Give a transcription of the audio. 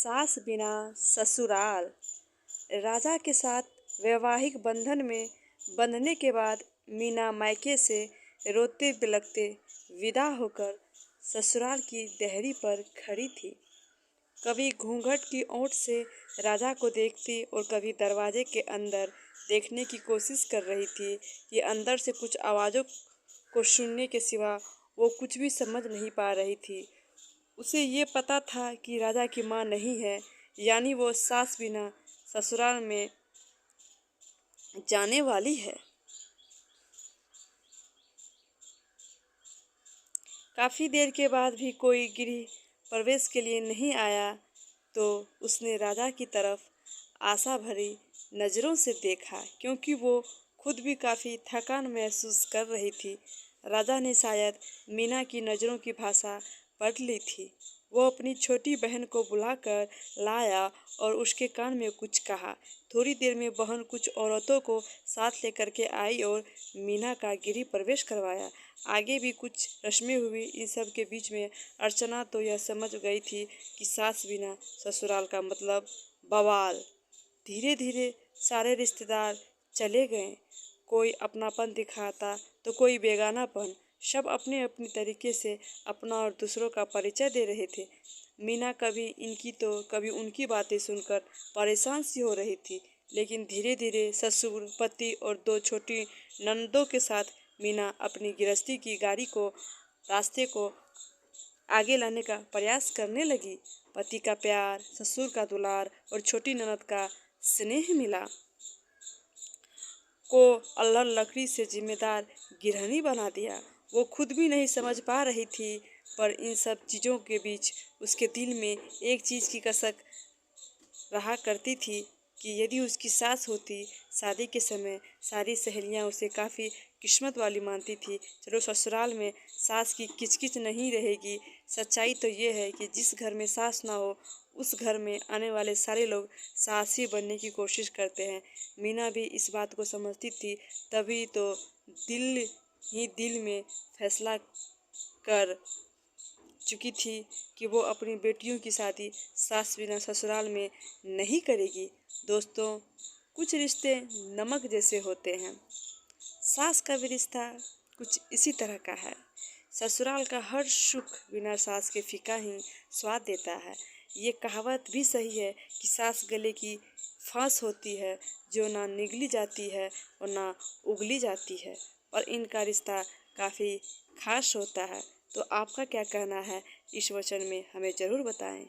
सास बिना ससुराल। राजा के साथ वैवाहिक बंधन में बंधने के बाद मीना मायके से रोते बिलखते विदा होकर ससुराल की देहरी पर खड़ी थी। कभी घूंघट की ओट से राजा को देखती और कभी दरवाजे के अंदर देखने की कोशिश कर रही थी कि अंदर से कुछ आवाज़ों को सुनने के सिवा वो कुछ भी समझ नहीं पा रही थी। उसे ये पता था कि राजा की माँ नहीं है, यानी वो सास बिना ससुराल में जाने वाली है। काफ़ी देर के बाद भी कोई गृह प्रवेश के लिए नहीं आया तो उसने राजा की तरफ आशा भरी नज़रों से देखा, क्योंकि वो खुद भी काफ़ी थकान महसूस कर रही थी। राजा ने शायद मीना की नज़रों की भाषा पढ़ ली थी। वो अपनी छोटी बहन को बुलाकर लाया और उसके कान में कुछ कहा। थोड़ी देर में बहन कुछ औरतों को साथ लेकर के आई और मीना का गृह प्रवेश करवाया। आगे भी कुछ रस्में हुई। इन सब के बीच में अर्चना तो यह समझ गई थी कि सास बिना ससुराल का मतलब बवाल। धीरे धीरे सारे रिश्तेदार चले गए। कोई अपनापन दिखाता तो कोई बेगानापन। सब अपने अपने तरीके से अपना और दूसरों का परिचय दे रहे थे। मीना कभी इनकी तो कभी उनकी बातें सुनकर परेशान सी हो रही थी, लेकिन धीरे धीरे ससुर, पति और दो छोटी ननदों के साथ मीना अपनी गृहस्थी की गाड़ी को रास्ते को आगे लाने का प्रयास करने लगी। पति का प्यार, ससुर का दुलार और छोटी ननद का स्नेह मिला को अल्लाह लकड़ी से जिम्मेदार गृहिणी बना दिया। वो खुद भी नहीं समझ पा रही थी, पर इन सब चीज़ों के बीच उसके दिल में एक चीज़ की कसक रहा करती थी कि यदि उसकी सास होती। शादी के समय सारी सहेलियां उसे काफ़ी किस्मत वाली मानती थी। चलो ससुराल में सास की किचकिच नहीं रहेगी। सच्चाई तो ये है कि जिस घर में सास ना हो उस घर में आने वाले सारे लोग सास ही बनने की कोशिश करते हैं। मीना भी इस बात को समझती थी, तभी तो दिल ही दिल में फैसला कर चुकी थी कि वो अपनी बेटियों की शादी सास बिना ससुराल में नहीं करेगी। दोस्तों, कुछ रिश्ते नमक जैसे होते हैं। सास का भी रिश्ता कुछ इसी तरह का है। ससुराल का हर सुख बिना सास के फीका ही स्वाद देता है। ये कहावत भी सही है कि सास गले की फांस होती है जो ना निगली जाती है और ना उगली जाती है, और इनका रिश्ता काफ़ी खास होता है। तो आपका क्या कहना है इस वचन में, हमें ज़रूर बताएं।